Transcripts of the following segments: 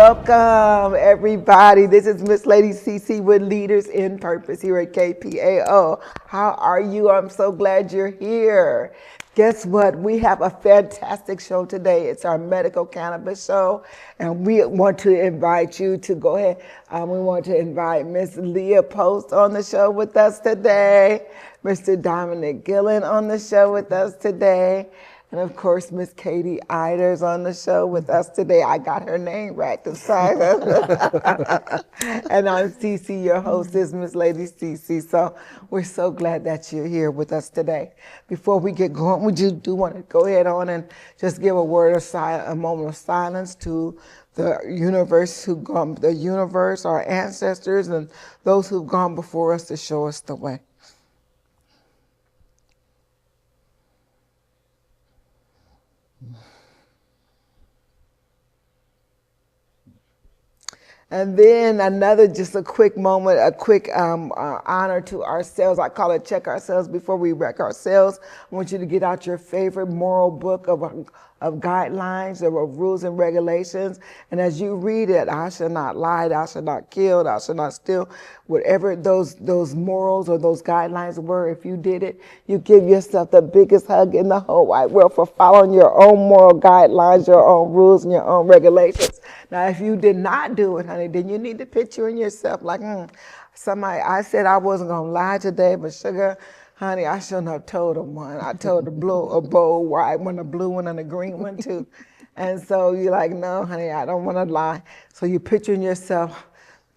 Welcome, everybody. This is Miss Lady CC with Leaders in Purpose here at KPAO. How are you? I'm so glad you're here. Guess what? We have a fantastic show today. It's our medical cannabis show, and we want to invite you to go ahead. We want to invite Miss Lia Post on the show with us today, Mr. Dominic Gillen on the show with us today, and of course, Miss Katy Eilers on the show with us today. I got her name right this time. And I'm CC, your hostess, Miss Lady CC. So we're so glad that you're here with us today. Before we get going, would you want to go ahead on and just give a word of silence, a moment of silence to the universe, our ancestors, and those who've gone before us to show us the way. And then just a quick moment, a quick honor to ourselves. I call it check ourselves before we wreck ourselves. I want you to get out your favorite moral book of guidelines, of rules and regulations. And as you read it, thou shalt not lie, thou shalt not kill, thou shalt not steal. Whatever those morals or those guidelines were, if you did it, you give yourself the biggest hug in the whole wide world for following your own moral guidelines, your own rules, and your own regulations. Now, if you did not do it, honey, then you need to picture in yourself like, I said I wasn't going to lie today, but sugar, honey, I shouldn't have told them one. I told a bold white one, a blue one, and a green one too. And so you're like, no, honey, I don't want to lie. So you picture in yourself,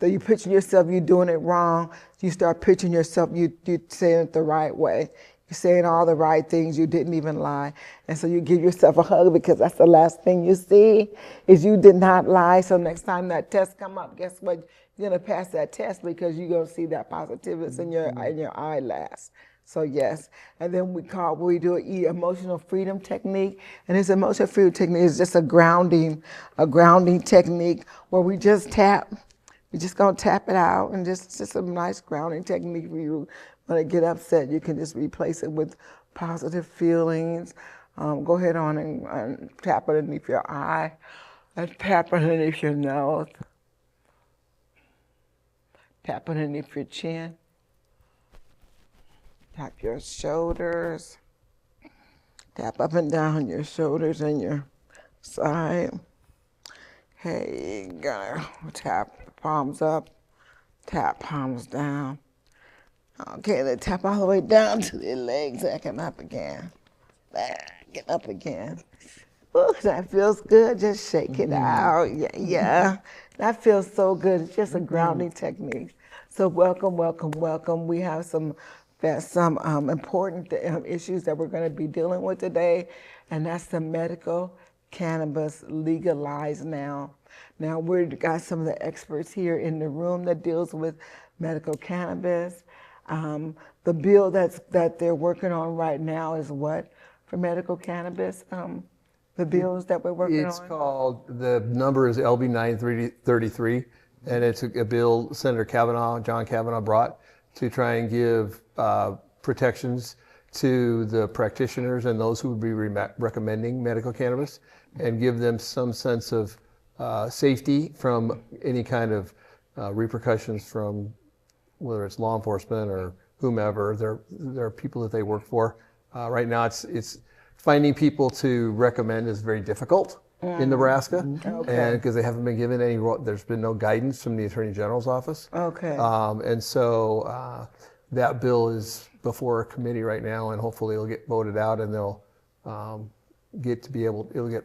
you're doing it wrong. You start picturing yourself, you saying it the right way. You're saying all the right things, you didn't even lie. And so you give yourself a hug because that's the last thing you see is you did not lie. So next time that test come up, guess what? You're gonna pass that test because you're gonna see that positivity in your eyelash. So yes, and then we do an emotional freedom technique. And this emotional freedom technique is just a grounding technique where we just tap. We're just gonna tap it out, and just a nice grounding technique for you. When I get upset, you can just replace it with positive feelings. Go ahead on and tap underneath your eye, and tap underneath your nose, tap underneath your chin, tap your shoulders, tap up and down your shoulders and your side. Hey, you gotta tap palms up, tap palms down. Okay, then tap all the way down to the legs, backing up again. Get up again. Ooh, that feels good. Just shake it out. Yeah. That feels so good. It's just a grounding technique. So welcome. We have some important issues that we're going to be dealing with today, and that's the medical cannabis legalized now. Now we've got some of the experts here in the room that deals with medical cannabis. The bill that they're working on right now is what for medical cannabis? The bills that we're working on? It's called, the number is LB 933, and it's a bill Senator John Kavanaugh brought to try and give protections to the practitioners and those who would be recommending medical cannabis, and give them some sense of safety from any kind of repercussions from whether it's law enforcement or whomever. There are people that they work for. Right now, it's finding people to recommend is very difficult in Nebraska, and because they haven't been given there's been no guidance from the Attorney General's office. Okay. And so that bill is before a committee right now, and hopefully it'll get voted out, and they'll it'll get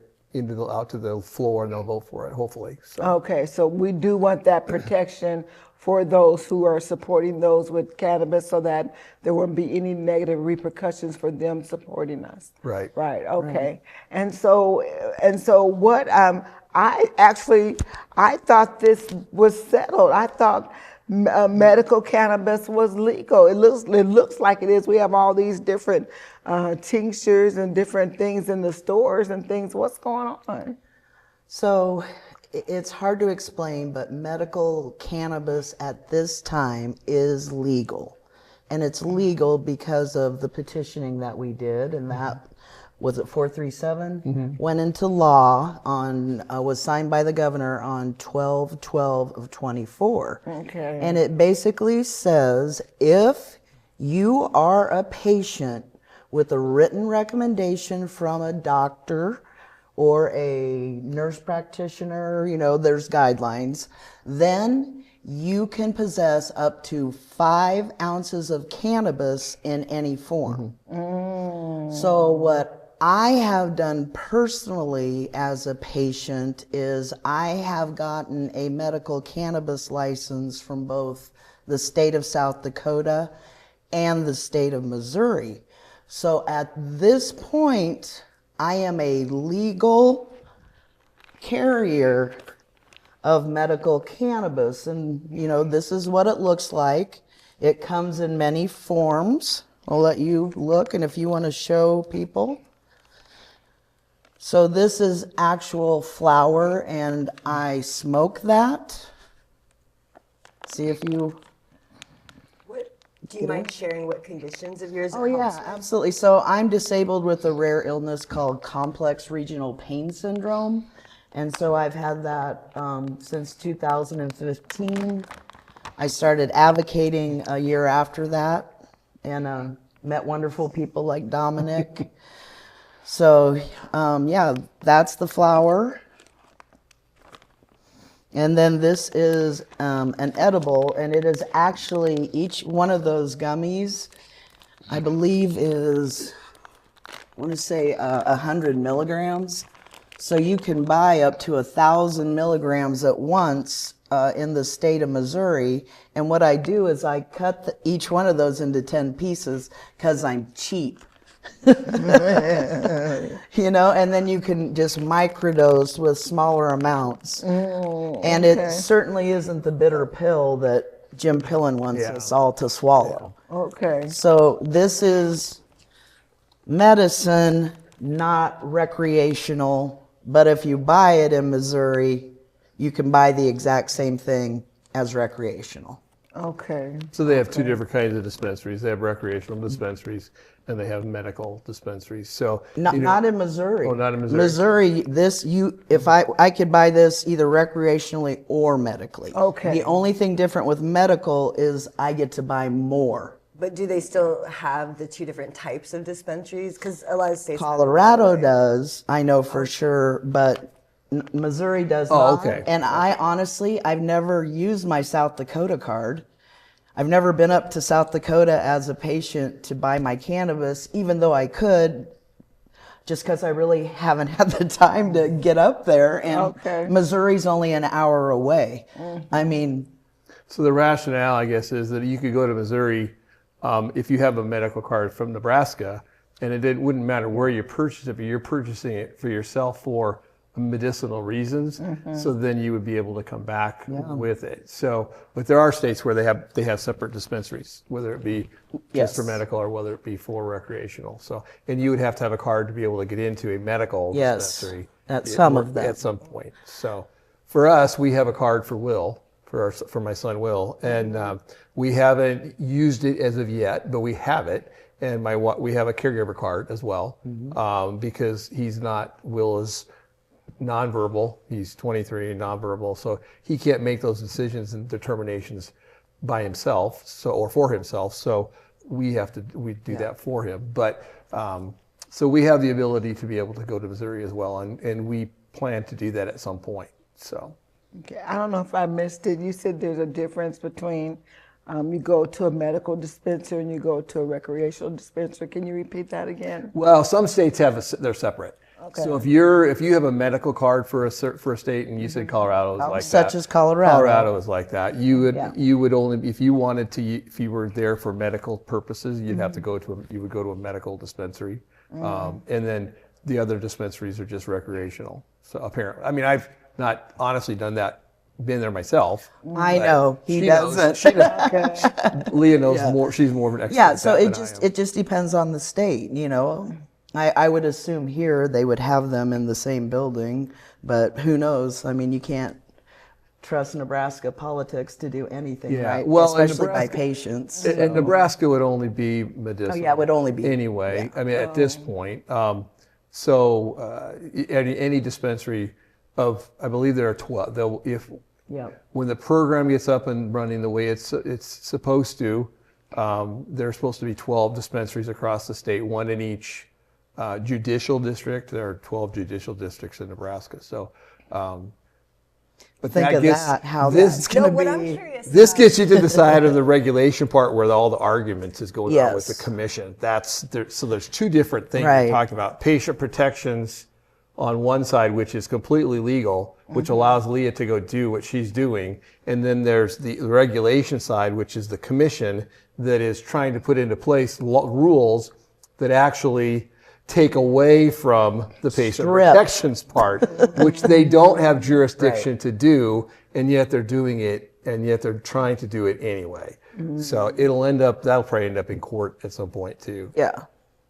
out to the floor, and they'll vote for it, hopefully. So. Okay, so we do want that protection for those who are supporting those with cannabis, so that there won't be any negative repercussions for them supporting us. Right. Right. Okay. Right. And so what? I thought this was settled. I thought medical cannabis was legal. It looks like it is. We have all these different tinctures and different things in the stores and things. What's going on? So it's hard to explain, but medical cannabis at this time is legal. And it's legal because of the petitioning that we did, and that was it 437? Went into law on, was signed by the governor on 12/12 of 24. Okay. And it basically says if you are a patient with a written recommendation from a doctor or a nurse practitioner, you know, there's guidelines, then you can possess up to 5 ounces of cannabis in any form. So what I have done personally as a patient is I have gotten a medical cannabis license from both the state of South Dakota and the state of Missouri. So at this point, I am a legal carrier of medical cannabis. And, you know, this is what it looks like. It comes in many forms. I'll let you look, and if you want to show people. So this is actual flower, and I smoke that. See if you... Do you mind sharing what conditions of yours? Oh yeah, absolutely. So I'm disabled with a rare illness called complex regional pain syndrome. And so I've had that since 2015. I started advocating a year after that and met wonderful people like Dominic. So yeah, that's the flower. And then this is an edible, and it is actually, each one of those gummies, I believe is, I want to say 100 milligrams. So you can buy up to 1,000 milligrams at once in the state of Missouri. And what I do is I cut each one of those into 10 pieces because I'm cheap. You know, and then you can just microdose with smaller amounts. And it certainly isn't the bitter pill that Jim Pillen wants us all to swallow. Okay. So this is medicine, not recreational, but if you buy it in Missouri, you can buy the exact same thing as recreational. Okay. So they have two different kinds of dispensaries. They have recreational dispensaries and they have medical dispensaries. So not in Missouri. Oh, not in Missouri. Missouri, this if I could buy this either recreationally or medically. Okay. The only thing different with medical is I get to buy more. But do they still have the 2 different types of dispensaries? Because a lot of states. Colorado does, I know for sure, but Missouri does not. Okay. And I honestly, I've never used my South Dakota card. I've never been up to South Dakota as a patient to buy my cannabis, even though I could, just because I really haven't had the time to get up there. And Missouri's only an hour away. I mean. So the rationale, I guess, is that you could go to Missouri if you have a medical card from Nebraska, and it wouldn't matter where you purchase it, but you're purchasing it for yourself for medicinal reasons. So then you would be able to come back with it. So, but there are states where they have separate dispensaries, whether it be just for medical or whether it be for recreational. So, and you would have to have a card to be able to get into a medical dispensary at some of them at some point. So, for us, we have a card for Will, for my son Will, and we haven't used it as of yet, but we have it. And we have a caregiver card as well, because Will is nonverbal. He's 23 and nonverbal, so he can't make those decisions and determinations by himself, or for himself. So we do that for him. But so we have the ability to be able to go to Missouri as well, and we plan to do that at some point. So. Okay. I don't know if I missed it. You said there's a difference between you go to a medical dispensary and you go to a recreational dispensary. Can you repeat that again? Well, some states they're separate. Okay. So if you have a medical card for a state, and you said Colorado is like that, such as Colorado. Colorado is like that. You would only, if you wanted to, if you were there for medical purposes, you'd have to go to a medical dispensary, and then the other dispensaries are just recreational. So apparently, I mean, I've not honestly been there myself. I know he doesn't. Leah knows more. She's more of an expert. Yeah, so it just depends on the state, you know. I would assume here they would have them in the same building, but who knows? I mean, you can't trust Nebraska politics to do anything, right? Well, especially by patients. And Nebraska would only be medicinal. Oh yeah, it would only be anyway. Yeah. I mean, at this point, So any dispensary I believe there are 12. When the program gets up and running the way it's supposed to, there's supposed to be 12 dispensaries across the state, one in each judicial district. There are 12 judicial districts in Nebraska. So, but Think that of gets, that, how this, that's going to what I'm be. curious this about- gets you to the side of the regulation part where all the arguments is going on with the Yes. commission. So there's two different things Right. we're talking about. Patient protections on one side, which is completely legal, which allows Lia to go do what she's doing. And then there's the regulation side, which is the commission that is trying to put into place rules that actually take away from the patient protections part, which they don't have jurisdiction to do, and yet they're doing it, and yet they're trying to do it anyway. So that'll probably end up in court at some point too. Yeah.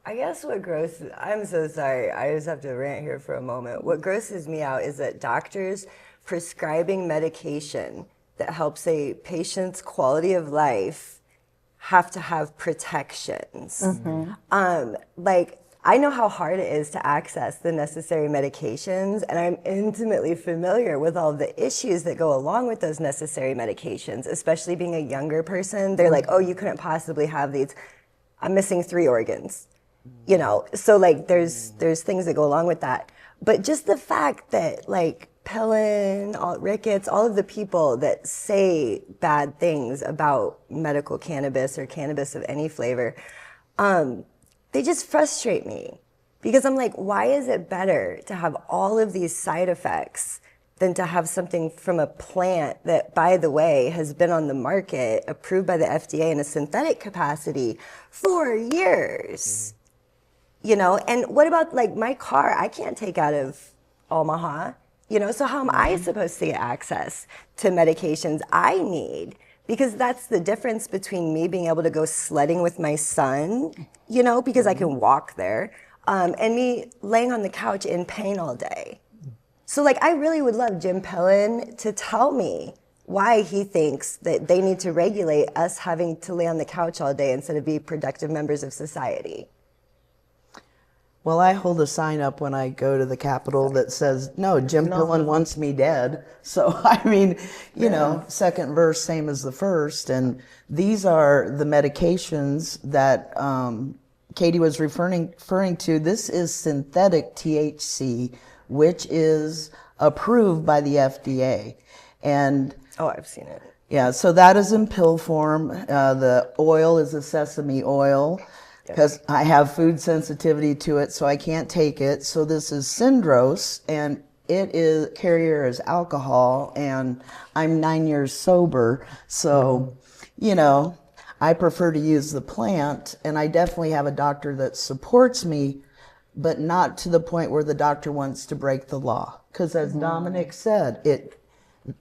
I guess I'm so sorry, I just have to rant here for a moment. What grosses me out is that doctors prescribing medication that helps a patient's quality of life have to have protections. I know how hard it is to access the necessary medications, and I'm intimately familiar with all the issues that go along with those necessary medications, especially being a younger person. They're like, oh, you couldn't possibly have these. I'm missing 3 organs. So there's things that go along with that. But just the fact that Pellin, Ricketts, all of the people that say bad things about medical cannabis or cannabis of any flavor, they just frustrate me, because I'm like, why is it better to have all of these side effects than to have something from a plant that, by the way, has been on the market, approved by the FDA in a synthetic capacity for years? And what about my car? I can't take out of Omaha, so how am I supposed to get access to medications I need? Because that's the difference between me being able to go sledding with my son, because I can walk there, and me laying on the couch in pain all day. So I really would love Jim Pellin to tell me why he thinks that they need to regulate us having to lay on the couch all day instead of be productive members of society. Well, I hold a sign up when I go to the Capitol that says, no, Jim Pillin wants me dead. So, second verse, same as the first. And these are the medications that Katy was referring to. This is synthetic THC, which is approved by the FDA. And oh, I've seen it. Yeah, so that is in pill form. The oil is a sesame oil, because I have food sensitivity to it, so I can't take it. So this is Syndrose, and carrier is alcohol, and I'm 9 years sober. So, I prefer to use the plant, and I definitely have a doctor that supports me, but not to the point where the doctor wants to break the law. Because as Dominic said,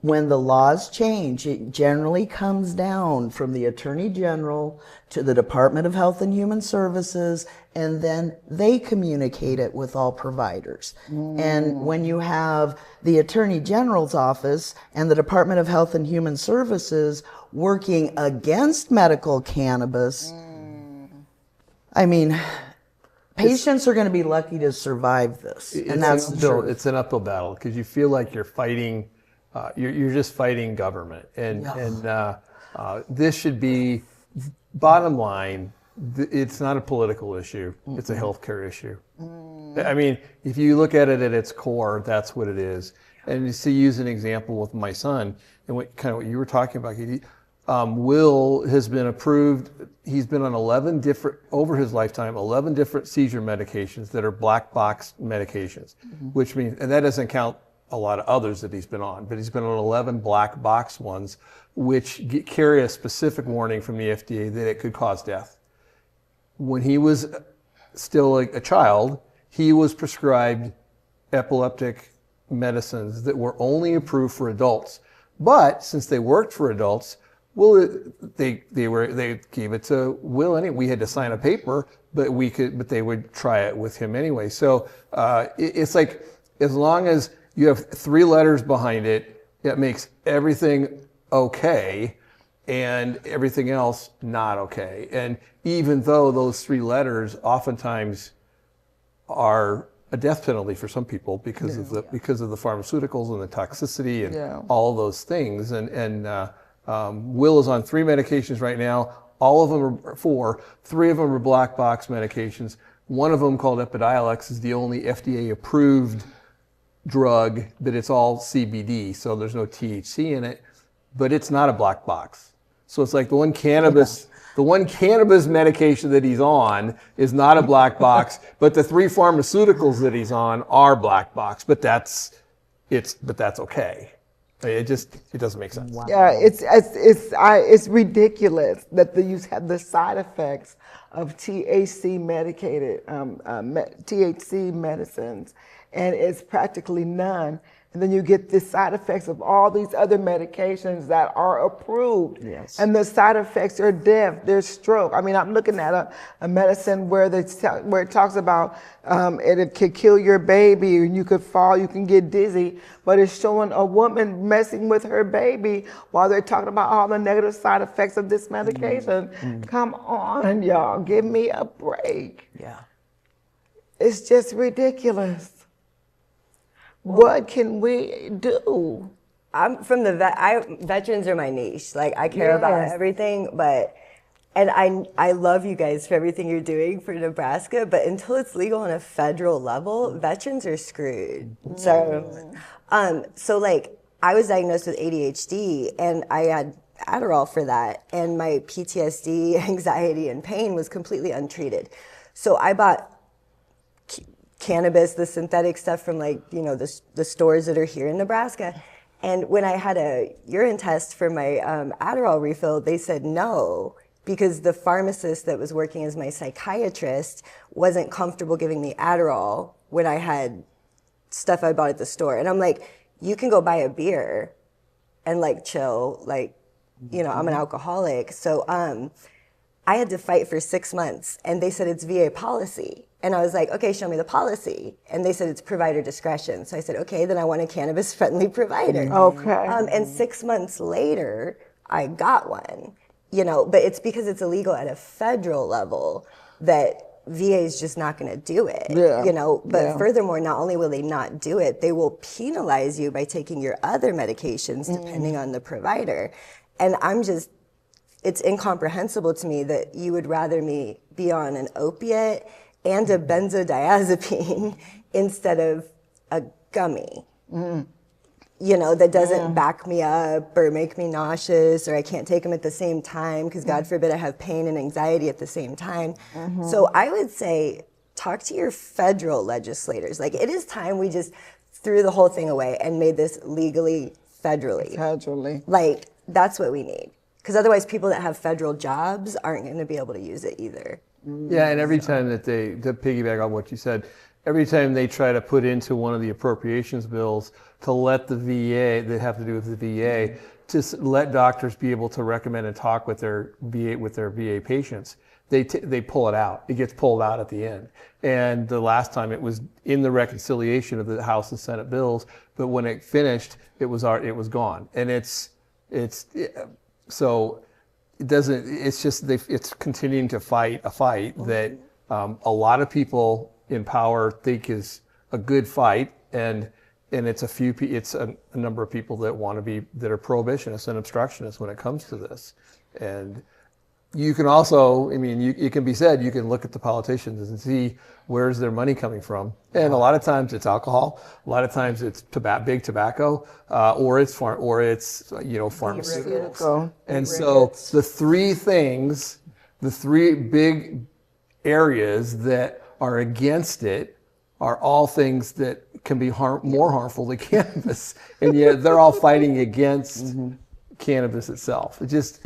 when the laws change, it generally comes down from the Attorney General to the Department of Health and Human Services, and then they communicate it with all providers. And when you have the Attorney General's office and the Department of Health and Human Services working against medical cannabis, patients are going to be lucky to survive this. And that's the truth. It's an uphill battle, because you feel like you're fighting. You're just fighting government, and this should be, bottom line, it's not a political issue. It's a healthcare issue. If you look at it at its core, that's what it is. And you see, use an example with my son, and what you were talking about, Katy. Will has been approved. He's been on 11 different, over his lifetime, 11 different seizure medications that are black box medications, which means, and that doesn't count a lot of others that he's been on, but he's been on 11 black box ones, which carry a specific warning from the FDA that it could cause death. When he was still a child, he was prescribed epileptic medicines that were only approved for adults. But since they worked for adults, they gave it to Will anyway. We had to sign a paper, but they would try it with him anyway. So it's like, as long as you have 3 letters behind it, it makes everything okay and everything else not okay. And even though those 3 letters oftentimes are a death penalty for some people because of the pharmaceuticals and the toxicity and all of those things. And Will is on 3 medications right now. All of them are 4. 3 of them are black box medications. One of them, called Epidiolex, is the only FDA-approved drug, but it's all CBD, so there's no THC in it. But it's not a black box. So it's like the one cannabis medication that he's on is not a black box, but the 3 pharmaceuticals that he's on are black box. But that's okay. It doesn't make sense. Wow. Yeah, it's ridiculous that you have the side effects of THC medicated THC medicines, and it's practically none. And then you get the side effects of all these other medications that are approved. Yes. And the side effects are death, there's stroke. I mean, I'm looking at a medicine where it talks about it could kill your baby, and you could fall, you can get dizzy, but it's showing a woman messing with her baby while they're talking about all the negative side effects of this medication. Come on, y'all, give me a break. Yeah. It's just ridiculous. What can we do? I'm from the veterans are my niche. Like, I care about everything, and I love you guys for everything you're doing for Nebraska, but until it's legal on a federal level, veterans are screwed. So like, I was diagnosed with ADHD, and I had Adderall for that, and my PTSD, anxiety, and pain was completely untreated. So I bought cannabis, the synthetic stuff from, like, you know, the stores that are here in Nebraska. And when I had a urine test for my Adderall refill, they said no, because the pharmacist that was working as my psychiatrist wasn't comfortable giving me Adderall when I had stuff I bought at the store. And I'm like, you can go buy a beer and, like, chill, like, you know, I'm an alcoholic. So I had to fight for 6 months, and they said it's VA policy. And I was like, okay, show me the policy. And they said it's provider discretion. So I said, okay, then I want a cannabis-friendly provider. Okay. And 6 months later, I got one. You know, but it's because it's illegal at a federal level that VA is just not going to do it. Yeah. You know, but furthermore, not only will they not do it, they will penalize you by taking your other medications depending on the provider. And it's incomprehensible to me that you would rather me be on an opiate and a benzodiazepine instead of a gummy, you know, that doesn't back me up or make me nauseous, or I can't take them at the same time because God forbid I have pain and anxiety at the same time. So I would say, talk to your federal legislators. Like, it is time we just threw the whole thing away and made this legally federally. Federally. Like, that's what we need. Because otherwise people that have federal jobs aren't going to be able to use it either. Yeah, and every time that to piggyback on what you said, every time they try to put into one of the appropriations bills to let the VA, that have to do with the VA, to let doctors be able to recommend and talk with their VA patients, they pull it out. It gets pulled out at the end. And the last time it was in the reconciliation of the House and Senate bills, but when it finished, it was gone. And so. It's continuing to fight a fight that a lot of people in power think is a good fight, and it's a number of people that are prohibitionists and obstructionists when it comes to this. And you can also, I mean, it can be said, you can look at the politicians and see where's their money coming from. And a lot of times it's alcohol, a lot of times it's big tobacco, or it's pharmaceuticals. And so the 3 big areas that are against it are all things that can be more harmful than cannabis. And yet they're all fighting against cannabis itself. It just...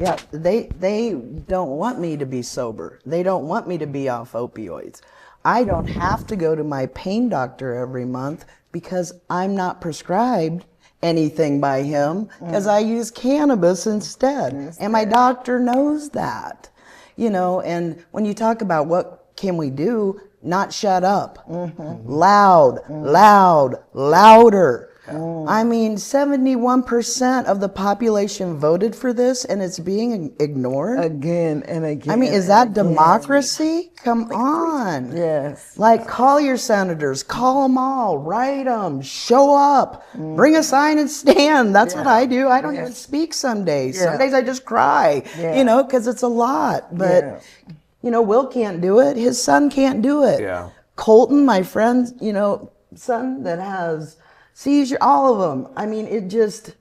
Yeah, they don't want me to be sober. They don't want me to be off opioids. I don't have to go to my pain doctor every month because I'm not prescribed anything by him because I use cannabis instead. And my doctor knows that. You know, and when you talk about what can we do, not shut up. Loud, louder. I mean, 71% of the population voted for this, and it's being ignored. Again and again. I mean, is that democracy? Come on. Yes. Like, call your senators, call them all, write them, show up, bring a sign and stand. That's what I do. I don't even speak some days. Some days I just cry, you know, because it's a lot. But, you know, Will can't do it. His son can't do it. Yeah. Colton, my friend, you know, son that has seizure, all of them. I mean, it just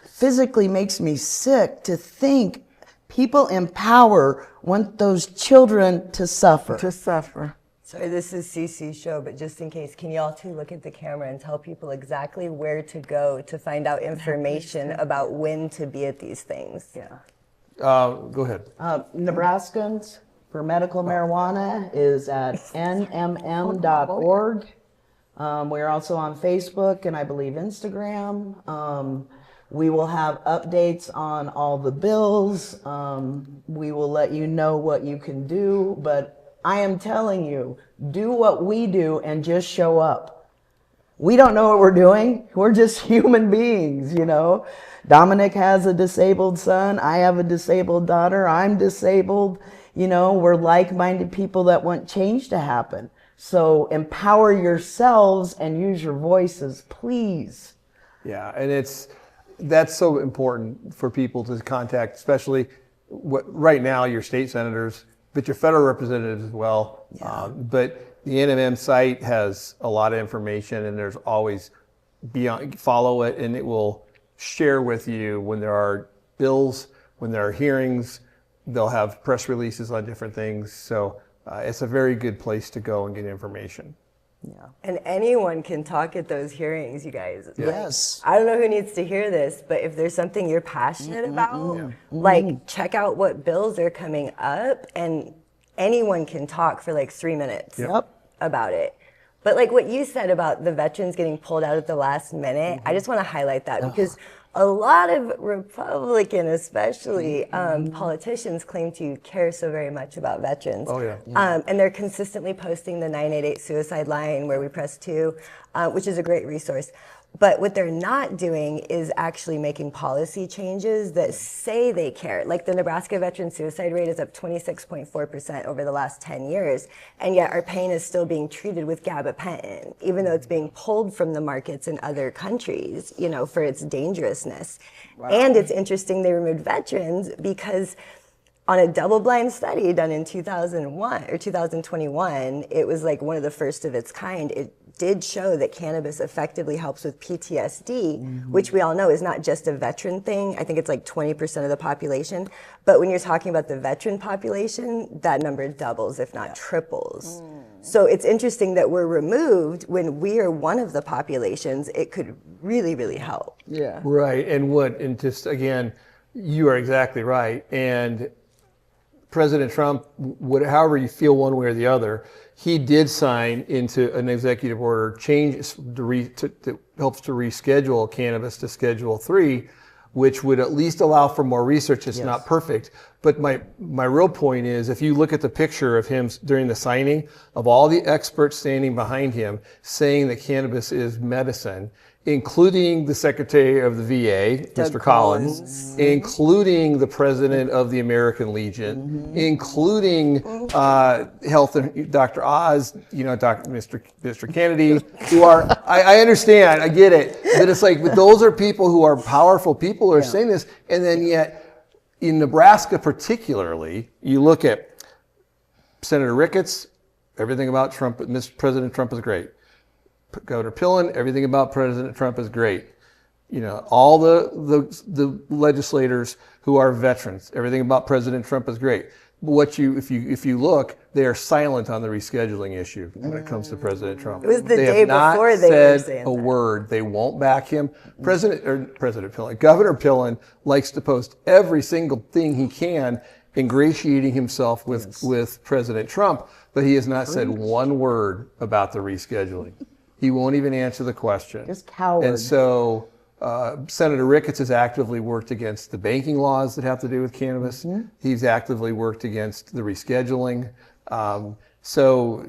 physically makes me sick to think people in power want those children to suffer. To suffer. Sorry, this is Cece's show, but just in case, can y'all two look at the camera and tell people exactly where to go to find out information about when to be at these things? Yeah. Go ahead. Nebraskans for medical marijuana is at nmm.org. We're also on Facebook and I believe Instagram. We will have updates on all the bills. We will let you know what you can do, but I am telling you, do what we do and just show up. We don't know what we're doing. We're just human beings, you know. Dominic has a disabled son. I have a disabled daughter. I'm disabled. You know, we're like-minded people that want change to happen. So empower yourselves and use your voices, please. Yeah, and that's so important for people to contact, especially right now your state senators, but your federal representatives as well. Yeah. But the NMM site has a lot of information, and there's always follow it, and it will share with you when there are bills, when there are hearings. They'll have press releases on different things. So it's a very good place to go and get information. Yeah. And anyone can talk at those hearings, you guys. Yes. Like, I don't know who needs to hear this, but if there's something you're passionate about, like check out what bills are coming up, and anyone can talk for like 3 minutes about it. But like what you said about the veterans getting pulled out at the last minute, I just want to highlight that because a lot of Republican, especially politicians, claim to care so very much about veterans. Oh, yeah. And they're consistently posting the 988 suicide line where we press 2, which is a great resource. But what they're not doing is actually making policy changes that say they care. Like the Nebraska veteran suicide rate is up 26.4% over the last 10 years, and yet our pain is still being treated with gabapentin, even though it's being pulled from the markets in other countries, you know, for its dangerousness. Wow. And it's interesting they removed veterans because on a double-blind study done in 2001 or 2021, it was like one of the first of its kind. It did show that cannabis effectively helps with PTSD, which we all know is not just a veteran thing. I think it's like 20% of the population. But when you're talking about the veteran population, that number doubles, if not triples. So it's interesting that we're removed when we are one of the populations. It could really, really help. Yeah. Right. And just again, you are exactly right. And President Trump, however you feel one way or the other, he did sign into an executive order change that helps to reschedule cannabis to Schedule 3, which would at least allow for more research. It's not perfect. But my real point is, if you look at the picture of him during the signing, of all the experts standing behind him saying that cannabis is medicine, including the Secretary of the VA, Mr. Collins, including the President of the American Legion, including Health and Dr. Oz, you know, Mr. Kennedy, who are, I understand, I get it, but it's like, but those are people who are powerful people who are saying this, and then yet, in Nebraska particularly, you look at Senator Ricketts, everything about Trump, President Trump is great. Governor Pillen, everything about President Trump is great. You know, all the legislators who are veterans, everything about President Trump is great. But if you look, they are silent on the rescheduling issue when it comes to President Trump. It was the they day have not before they were said saying a that. word. They won't back him. President Pillen, Governor Pillen likes to post every single thing he can, ingratiating himself with President Trump, but he has not said one word about the rescheduling. He won't even answer the question. Just coward. And so Senator Ricketts has actively worked against the banking laws that have to do with cannabis. He's actively worked against the rescheduling. So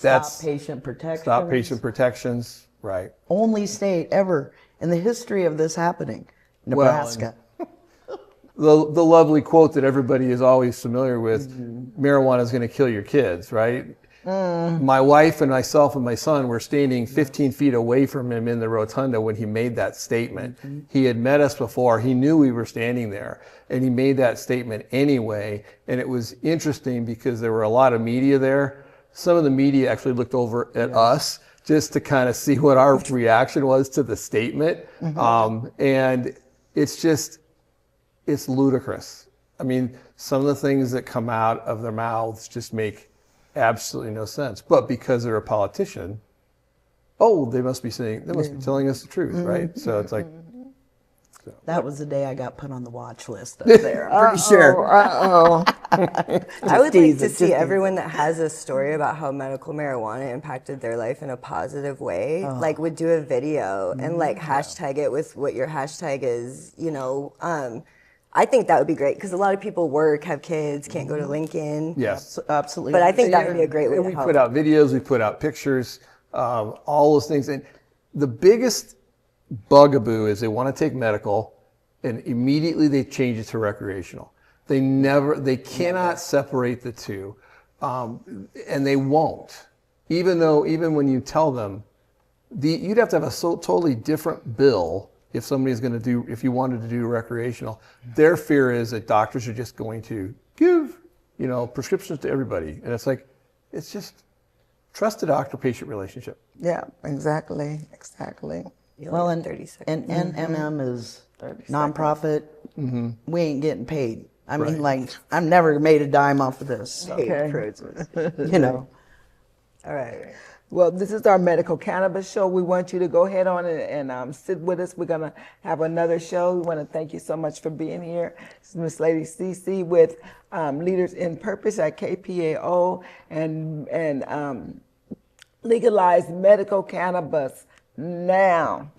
that's Stop patient protection. Stop patient protections, right? Only state ever in the history of this happening? Well, Nebraska. The lovely quote that everybody is always familiar with, marijuana is going to kill your kids, right? My wife and myself and my son were standing 15 feet away from him in the rotunda when he made that statement. He had met us before. He knew we were standing there, and he made that statement anyway. And it was interesting because there were a lot of media there. Some of the media actually looked over at us just to kind of see what our reaction was to the statement. And it's ludicrous. I mean, some of the things that come out of their mouths just make absolutely no sense. But because they're a politician, they must be telling us the truth, right? So it's like, That was the day I got put on the watch list up there. I'm pretty sure. I would like to see everyone that has a story about how medical marijuana impacted their life in a positive way, like would do a video and like hashtag it with what your hashtag is, you know. I think that would be great because a lot of people work, have kids, can't go to Lincoln. yes. Absolutely. But I think that would be a great way to We help. put out videos, we put out pictures, all those things. And the biggest bugaboo is they want to take medical and immediately they change it to recreational. They cannot separate the two. And they won't. Even when you tell them, you'd have to have a totally different bill if somebody's going to do, if you wanted to do recreational. Their fear is that doctors are just going to give, prescriptions to everybody. And it's like, it's just trust the doctor-patient relationship. Yeah, exactly. Well, and 30 seconds. NMM is nonprofit. We ain't getting paid. I mean, like, I've never made a dime off of this. So, All right. Well, this is our medical cannabis show. We want you to go ahead on and sit with us. We're going to have another show. We want to thank you so much for being here. This is Miss Lady CC with Leaders in Purpose at KPAO and legalize medical cannabis now.